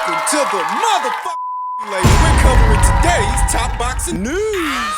Welcome to the motherfucking lady. We're covering today's top boxing news.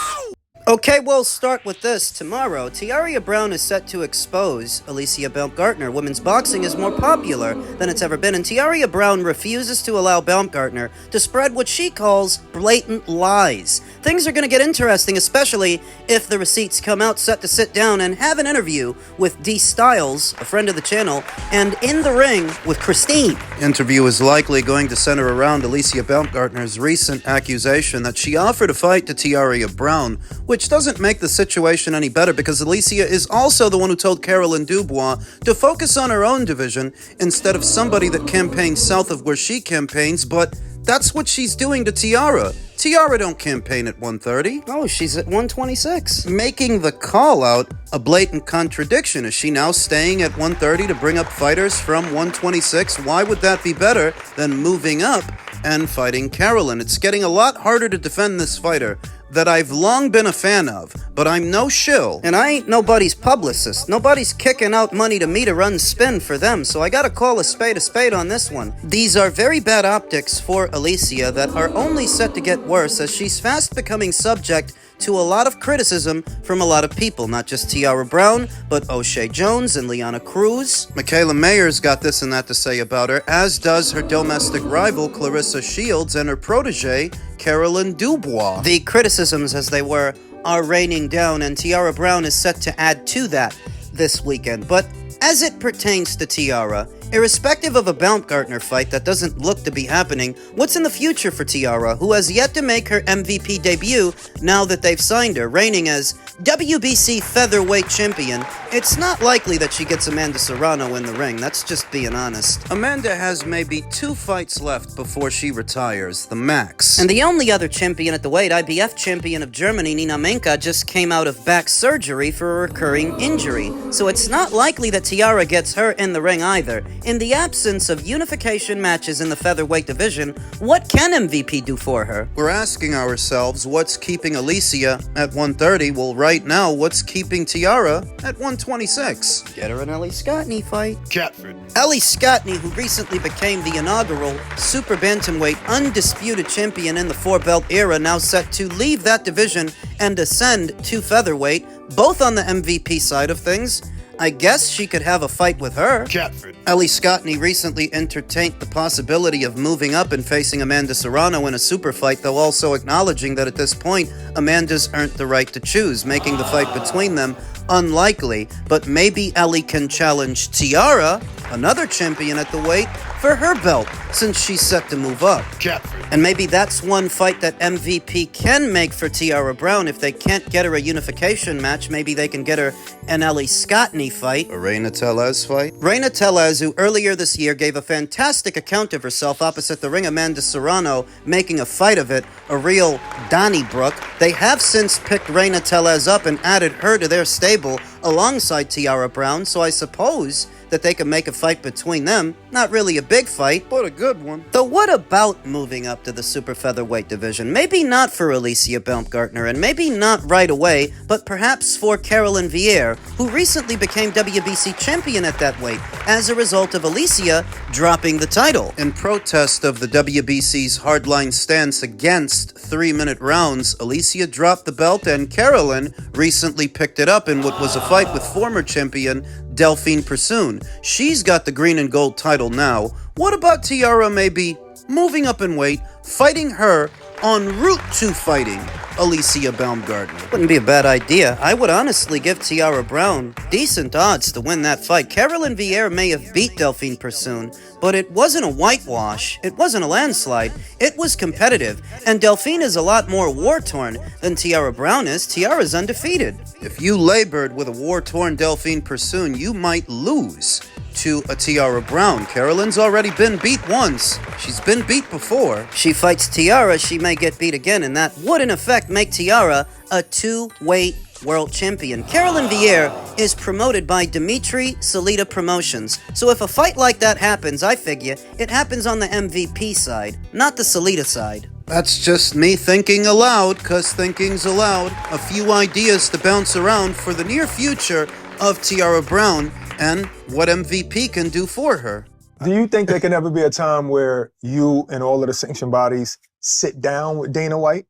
Okay, we'll start with this. Tomorrow, Tiara Brown is set to expose Alicia Baumgartner. Women's boxing is more popular than it's ever been, and Tiara Brown refuses to allow Baumgartner to spread what she calls blatant lies. Things are going to get interesting, especially if the receipts come out set to sit down and have an interview with D. Styles, a friend of the channel, and in the ring with Christine. Interview is likely going to center around Alicia Baumgartner's recent accusation that she offered a fight to Tiara Brown, which doesn't make the situation any better because Alicia is also the one who told Caroline Dubois to focus on her own division instead of somebody that campaigns south of where she campaigns, but that's what she's doing to Tiara. Tiara don't campaign at 130. Oh, she's at 126. Making the call out a blatant contradiction. Is she now staying at 130 to bring up fighters from 126? Why would that be better than moving up and fighting Caroline? It's getting a lot harder to defend this fighter that I've long been a fan of, but I'm no shill. And I ain't nobody's publicist. Nobody's kicking out money to me to run spin for them, so I gotta call a spade on this one. These are very bad optics for Alicia that are only set to get worse as she's fast becoming subject to a lot of criticism from a lot of people, not just Tiara Brown, but O'Shea Jones and Liana Cruz. Michaela Mayer's got this and that to say about her, as does her domestic rival Clarissa Shields and her protege Caroline Dubois. The criticisms, as they were, are raining down, and Tiara Brown is set to add to that this weekend. But as it pertains to Tiara, irrespective of a Baumgartner fight that doesn't look to be happening, what's in the future for Tiara, who has yet to make her MVP debut now that they've signed her, reigning as WBC featherweight champion? It's not likely that she gets Amanda Serrano in the ring, that's just being honest. Amanda has maybe 2 fights left before she retires, the max. And the only other champion at the weight, IBF champion of Germany, Nina Menka, just came out of back surgery for a recurring injury. So it's not likely that Tiara gets her in the ring either. In the absence of unification matches in the featherweight division, what can MVP do for her? We're asking ourselves what's keeping Alicia at 130. Well, right now, what's keeping Tiara at 126? Get her an Ellie Scottney fight. Catford. Ellie Scottney, who recently became the inaugural super bantamweight undisputed champion in the 4-belt era, now set to leave that division and ascend to featherweight, both on the MVP side of things. I guess she could have a fight with her. Catford. Ellie Scottney recently entertained the possibility of moving up and facing Amanda Serrano in a super fight, though also acknowledging that at this point, Amanda's earned the right to choose, making the fight between them unlikely. But maybe Ellie can challenge Tiara, another champion at the weight, for her belt, since she's set to move up. Catford. And maybe that's one fight that MVP can make for Tiara Brown. If they can't get her a unification match, maybe they can get her an Ellie Scottney fight. A Reina Tellez fight? Reina Tellez, who earlier this year gave a fantastic account of herself opposite the ring Amanda Serrano, making a fight of it, a real Donnybrook. They have since picked Reina Tellez up and added her to their stable alongside Tiara Brown, so I suppose that they can make a fight between them. Not really a big fight, But a good one. though what about moving up to the super featherweight division? Maybe not for Alicia Baumgartner, and maybe not right away, but perhaps for Caroline Vieira, who recently became WBC champion at that weight as a result of Alicia dropping the title. In protest of the WBC's hardline stance against 3-minute rounds, Alicia dropped the belt and Caroline recently picked it up in what was a fight with former champion Delphine Persoon. She's got the green and gold title now. What about Tiara maybe moving up in weight, fighting her en route to fighting Alicia Baumgartner? Wouldn't be a bad idea. I would honestly give Tiara Brown decent odds to win that fight. Caroline Vieira may have beat Delphine Persoon, but it wasn't a whitewash. It wasn't a landslide. It was competitive, and Delphine is a lot more war-torn than Tiara Brown is. Tiara's undefeated. If you labored with a war-torn Delphine Persoon, you might lose to a Tiara Brown. Caroline's already been beat once. She's been beat before. She fights Tiara, she may get beat again, and that would in effect make Tiara a 2-weight world champion. Caroline Vieira is promoted by Dimitri Salita Promotions, so if a fight like that happens, I figure it happens on the MVP side, not the Salita side. That's just me thinking aloud, cause thinking's allowed. A few ideas to bounce around for the near future of Tiara Brown and what MVP can do for her. Do you think there can ever be a time where you and all of the sanction bodies sit down with Dana White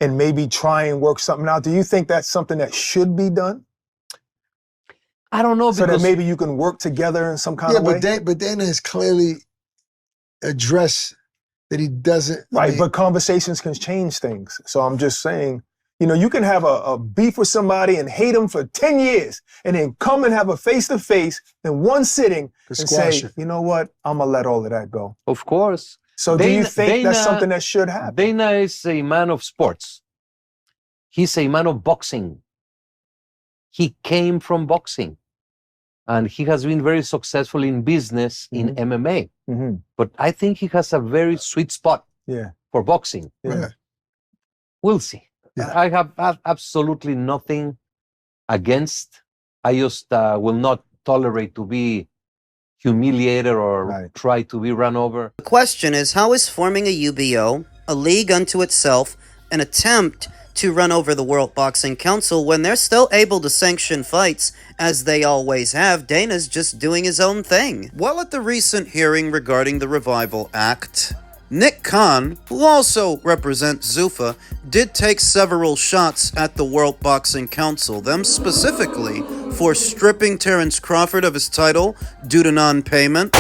and maybe try and work something out? Do you think that's something that should be done? I don't know, So because that maybe you can work together in some kind of way? But Dana has clearly addressed that he doesn't. Right, but conversations can change things. So I'm just saying, you know, you can have a beef with somebody and hate them for 10 years and then come and have a face-to-face in one sitting and say, you know what, I'm going to let all of that go. of course. So do you think that's something that should happen? Dana is a man of sports. He's a man of boxing. He came from boxing. And he has been very successful in business in MMA. Mm-hmm. But I think he has a very sweet spot for boxing. Yeah. We'll see. Yeah. I have absolutely nothing against. I just will not tolerate to be humiliated or try to be run over. The question is, how is forming a UBO, a league unto itself, an attempt to run over the World Boxing Council when they're still able to sanction fights, as they always have? Dana's just doing his own thing. Well, at the recent hearing regarding the Revival Act, Nick Khan, who also represents Zuffa, did take several shots at the World Boxing Council, them specifically for stripping Terence Crawford of his title due to non-payment.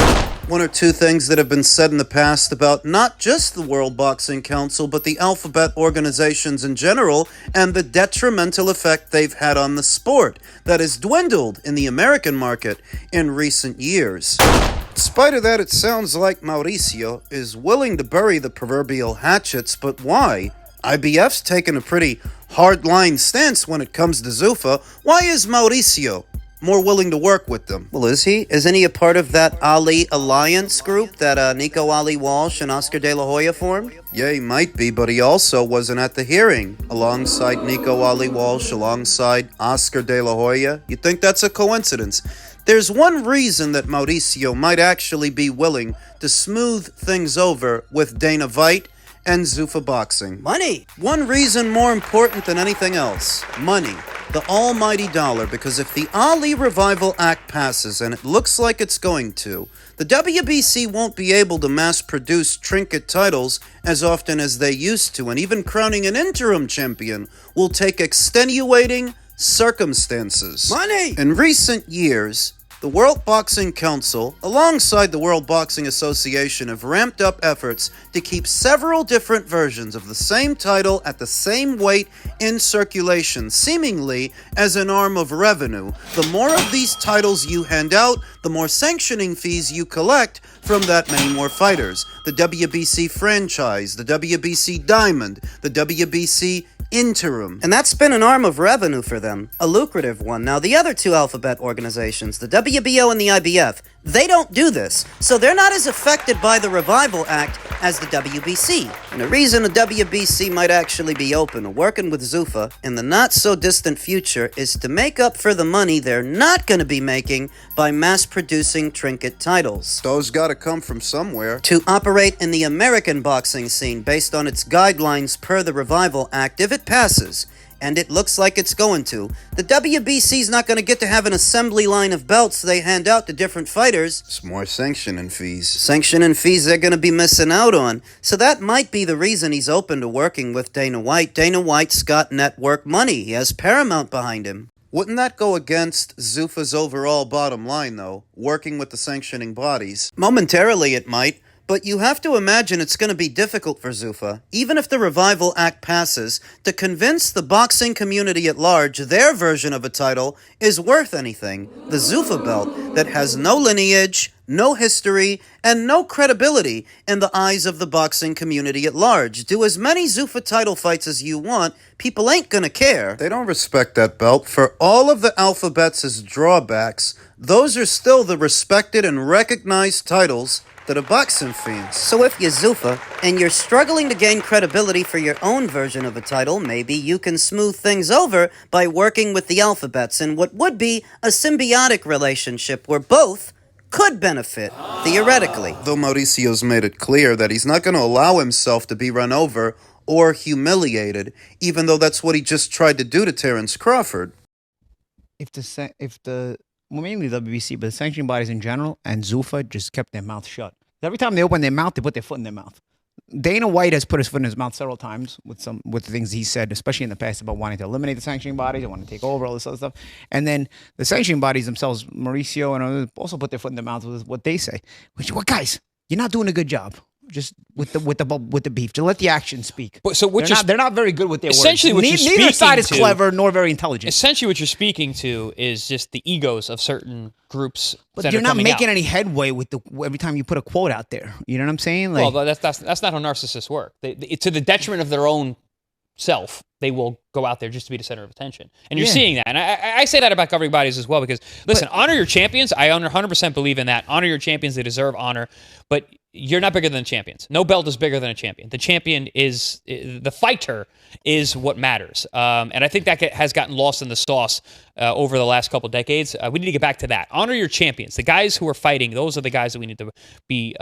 One or two things that have been said in the past about not just the World Boxing Council, but the alphabet organizations in general, and the detrimental effect they've had on the sport that has dwindled in the American market in recent years. In spite of that, it sounds like Mauricio is willing to bury the proverbial hatchets, but why? IBF's taken a pretty hardline stance when it comes to Zuffa. Why is Mauricio more willing to work with them? Well, is he? Isn't he a part of that Ali Alliance group that Nico Ali Walsh and Oscar De La Hoya formed? Yeah, he might be, but he also wasn't at the hearing, alongside Nico Ali Walsh, alongside Oscar De La Hoya. You think that's a coincidence? There's one reason that Mauricio might actually be willing to smooth things over with Dana White and Zuffa Boxing. Money! One reason more important than anything else. Money. The almighty dollar, because if the Ali Revival Act passes, and it looks like it's going to, the WBC won't be able to mass-produce trinket titles as often as they used to, and even crowning an interim champion will take extenuating circumstances. Money! In recent years, the World Boxing Council, alongside the World Boxing Association, have ramped up efforts to keep several different versions of the same title at the same weight in circulation, seemingly as an arm of revenue. The more of these titles you hand out, the more sanctioning fees you collect from that many more fighters. The WBC franchise, the WBC Diamond, the WBC Interim. And that's been an arm of revenue for them, a lucrative one. Now, the other two alphabet organizations, the WBO and the IBF, they don't do this, so they're not as affected by the Revival Act as the WBC. And the reason the WBC might actually be open to working with Zuffa in the not-so-distant future is to make up for the money they're not going to be making by mass-producing trinket titles. Those gotta come from somewhere. To operate in the American boxing scene based on its guidelines per the Revival Act, if it passes, and it looks like it's going to, the WBC's not going to get to have an assembly line of belts they hand out to different fighters. It's more sanctioning fees. Sanctioning fees they're going to be missing out on. So that might be the reason he's open to working with Dana White. Dana White's got network money. He has Paramount behind him. Wouldn't that go against Zuffa's overall bottom line, though, working with the sanctioning bodies? Momentarily it might, but you have to imagine it's going to be difficult for Zuffa, even if the Revival Act passes, to convince the boxing community at large their version of a title is worth anything. The Zuffa belt that has no lineage, no history, and no credibility in the eyes of the boxing community at large. Do as many Zuffa title fights as you want, people ain't gonna care. They don't respect that belt. For all of the alphabets' drawbacks, those are still the respected and recognized titles that are boxing fans. So if you're Zuffa, and you're struggling to gain credibility for your own version of a title, maybe you can smooth things over by working with the alphabets in what would be a symbiotic relationship where both could benefit, theoretically. Though Mauricio's made it clear that he's not going to allow himself to be run over or humiliated, even though that's what he just tried to do to Terence Crawford. If the well, mainly the WBC, but the sanctioning bodies in general and Zuffa just kept their mouth shut. Every time they open their mouth, they put their foot in their mouth. Dana White has put his foot in his mouth several times with the things he said, especially in the past about wanting to eliminate the sanctioning bodies and wanting to take over all this other stuff. And then the sanctioning bodies themselves, Mauricio and others, also put their foot in their mouth with what they say. Well, guys, you're not doing a good job. Just with the beef, to let the action speak. But so they're not very good with their essentially words. What you're Neither side is to, clever nor very intelligent. Essentially, what you're speaking to is just the egos of certain groups. But you're not making any headway with every time you put a quote out there. You know what I'm saying? Well, that's not how narcissists work. They, to the detriment of their own self, they will go out there just to be the center of attention. And you're seeing that. And I say that about governing bodies as well because, listen, honor your champions. I 100% believe in that. Honor your champions. They deserve honor. But you're not bigger than champions. No belt is bigger than a champion. The champion is, the fighter is what matters. And I think that has gotten lost in the sauce over the last couple decades. We need to get back to that. Honor your champions. The guys who are fighting, those are the guys that we need to be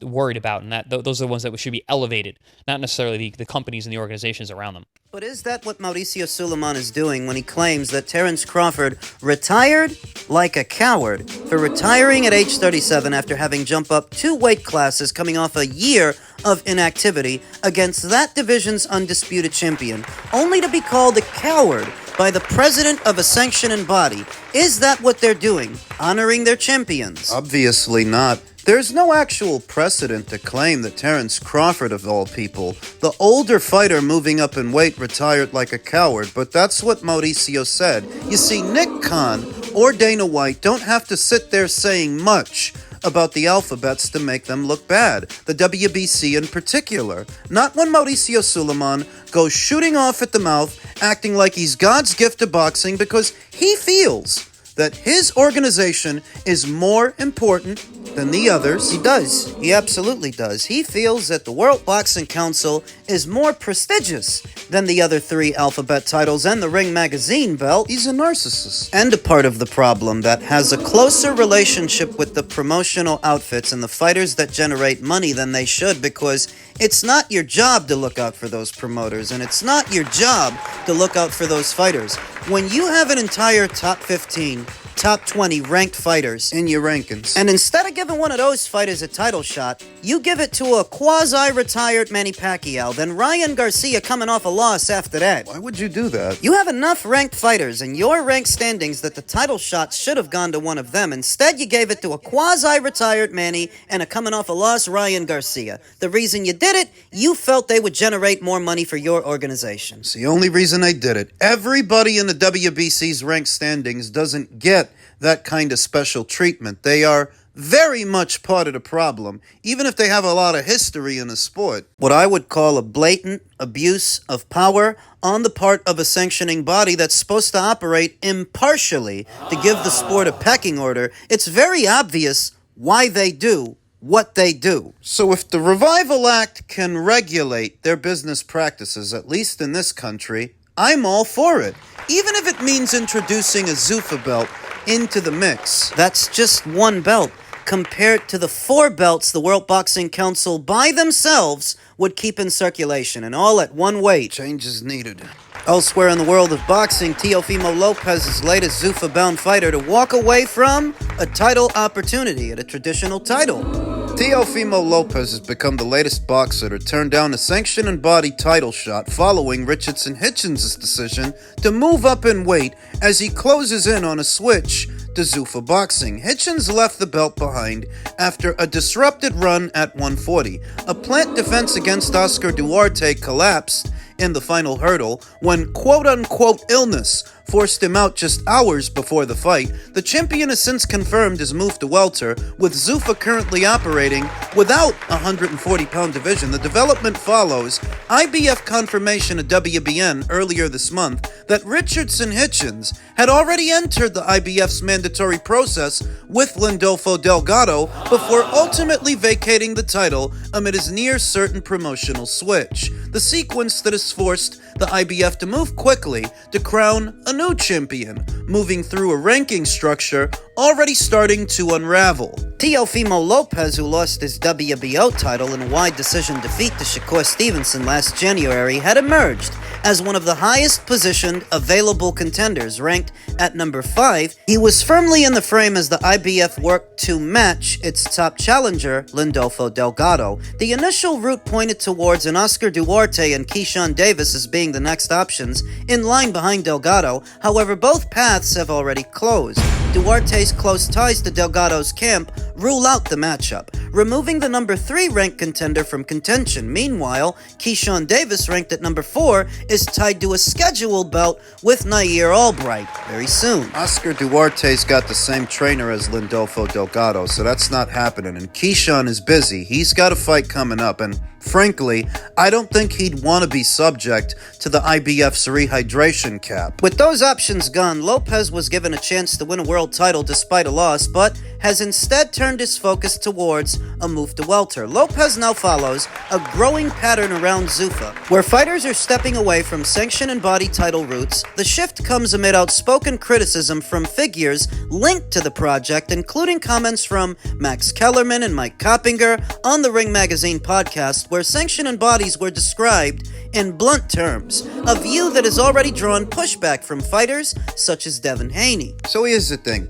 worried about. And those are the ones that should be elevated, not necessarily the companies and the organizations around them. But is that what Mauricio Suleiman is doing when he claims that Terence Crawford retired like a coward for retiring at age 37 after having jumped up 2 weight classes coming off a year of inactivity against that division's undisputed champion, only to be called a coward by the president of a sanctioning body? Is that what they're doing, honoring their champions? Obviously not. There's no actual precedent to claim that Terence Crawford, of all people, the older fighter moving up in weight, retired like a coward, but that's what Mauricio said. You see, Nick Khan or Dana White don't have to sit there saying much about the alphabets to make them look bad. The WBC in particular. Not when Mauricio Suleiman goes shooting off at the mouth, acting like he's God's gift to boxing because he feels that his organization is more important than the others. He does. He absolutely does. He feels that the World Boxing Council is more prestigious than the other 3 alphabet titles and the Ring Magazine belt. He's a narcissist. And a part of the problem that has a closer relationship with the promotional outfits and the fighters that generate money than they should, because it's not your job to look out for those promoters, and it's not your job to look out for those fighters. When you have an entire top 15, top 20 ranked fighters in your rankings, and instead of giving one of those fighters a title shot, you give it to a quasi-retired Manny Pacquiao, then Ryan Garcia coming off a loss after that. Why would you do that? You have enough ranked fighters in your ranked standings that the title shots should have gone to one of them. Instead, you gave it to a quasi-retired Manny and a coming off a loss Ryan Garcia. The reason you did it, you felt they would generate more money for your organization. It's the only reason I did it. Everybody in the WBC's ranked standings doesn't get that kind of special treatment. They are very much part of the problem, even if they have a lot of history in the sport. What I would call a blatant abuse of power on the part of a sanctioning body that's supposed to operate impartially to give the sport a pecking order. It's very obvious why they do what they do. So if the Revival Act can regulate their business practices, at least in this country, I'm all for it. Even if it means introducing a Zuffa belt into the mix. That's just one belt compared to the 4 belts the World Boxing Council by themselves would keep in circulation, and all at one weight. Change is needed. Elsewhere in the world of boxing, Teofimo Lopez is latest Zuffa-bound fighter to walk away from a title opportunity at a traditional title. Teofimo Lopez has become the latest boxer to turn down a sanctioned body title shot following Richardson Hitchens' decision to move up in weight as he closes in on a switch to Zuffa boxing. Hitchens left the belt behind after a disrupted run at 140. A plant defense against Oscar Duarte collapsed in the final hurdle when quote-unquote illness forced him out just hours before the fight. The champion has since confirmed his move to welter, with Zuffa currently operating without a 140-pound division. The development follows IBF confirmation of WBN earlier this month that Richardson Hitchens had already entered the IBF's mandatory process with Lindolfo Delgado before ultimately vacating the title amid his near-certain promotional switch. The sequence that has forced the IBF to move quickly to crown a new champion, moving through a ranking structure already starting to unravel. Teofimo Lopez, who lost his WBO title in a wide decision defeat to Shakur Stevenson last January, had emerged as one of the highest positioned available contenders, ranked at number 5. He was first firmly in the frame as the IBF worked to match its top challenger, Lindolfo Delgado. The initial route pointed towards an Oscar Duarte and Keyshawn Davis as being the next options, in line behind Delgado. However, both paths have already closed. Duarte's close ties to Delgado's camp rule out the matchup, removing the number 3 ranked contender from contention. Meanwhile, Keyshawn Davis, ranked at number 4, is tied to a scheduled bout with Nair Albright very soon. Oscar Duarte's got the same trainer as Lindolfo Delgado, so that's not happening. And Keyshawn is busy. He's got a fight coming up, and frankly, I don't think he'd want to be subject to the IBF's rehydration cap. With those options gone, Lopez was given a chance to win a world title despite a loss, but has instead turned his focus towards a move to welter. Lopez now follows a growing pattern around Zuffa, where fighters are stepping away from sanction and body title routes. The shift comes amid outspoken criticism from figures linked to the project, including comments from Max Kellerman and Mike Coppinger on the Ring Magazine podcast, where sanction and bodies were described in blunt terms, a view that has already drawn pushback from fighters such as Devin Haney. So here's the thing.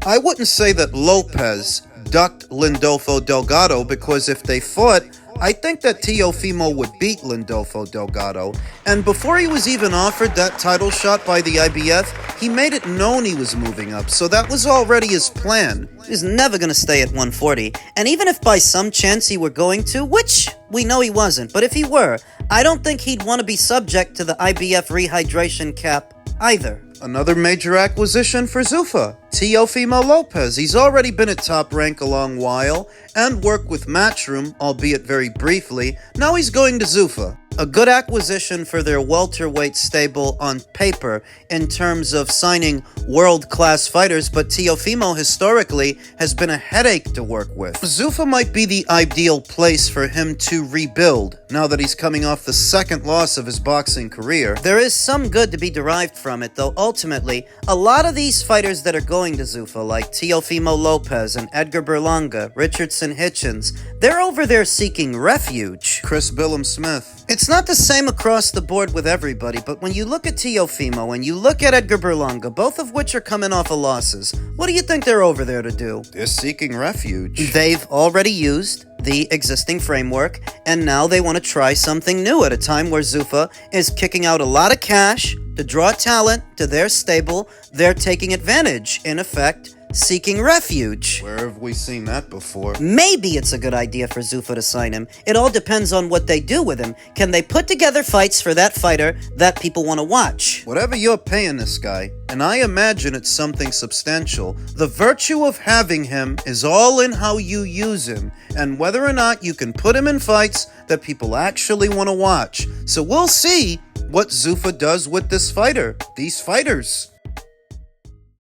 I wouldn't say that Lopez ducked Lindolfo Delgado, because if they fought, I think that Teofimo would beat Lindolfo Delgado. And before he was even offered that title shot by the IBF, he made it known he was moving up, so that was already his plan. He's never going to stay at 140, and even if by some chance he were going to, which we know he wasn't, but if he were, I don't think he'd want to be subject to the IBF rehydration cap either. Another major acquisition for Zuffa, Teofimo Lopez. He's already been at Top Rank a long while and worked with Matchroom, albeit very briefly. Now he's going to Zuffa. A good acquisition for their welterweight stable on paper in terms of signing world-class fighters, but Teofimo historically has been a headache to work with. Zuffa might be the ideal place for him to rebuild now that he's coming off the second loss of his boxing career. There is some good to be derived from it, though ultimately, a lot of these fighters that are going to Zuffa, like Teofimo Lopez and Edgar Berlanga, Richardson Hitchens, they're over there seeking refuge. Chris Billum-Smith. It's not the same across the board with everybody, but when you look at Teofimo and you look at Edgar Berlanga, both of which are coming off of losses, what do you think they're over there to do? They're seeking refuge. They've already used the existing framework, and now they want to try something new at a time where Zuffa is kicking out a lot of cash to draw talent to their stable. They're taking advantage, in effect, seeking refuge. Where have we seen that before? Maybe it's a good idea for Zuffa to sign him. It all depends on what they do with him. Can they put together fights for that fighter that people want to watch? Whatever you're paying this guy, and I imagine it's something substantial, the virtue of having him is all in how you use him, and whether or not you can put him in fights that people actually want to watch. So we'll see what Zuffa does with this fighter, these fighters.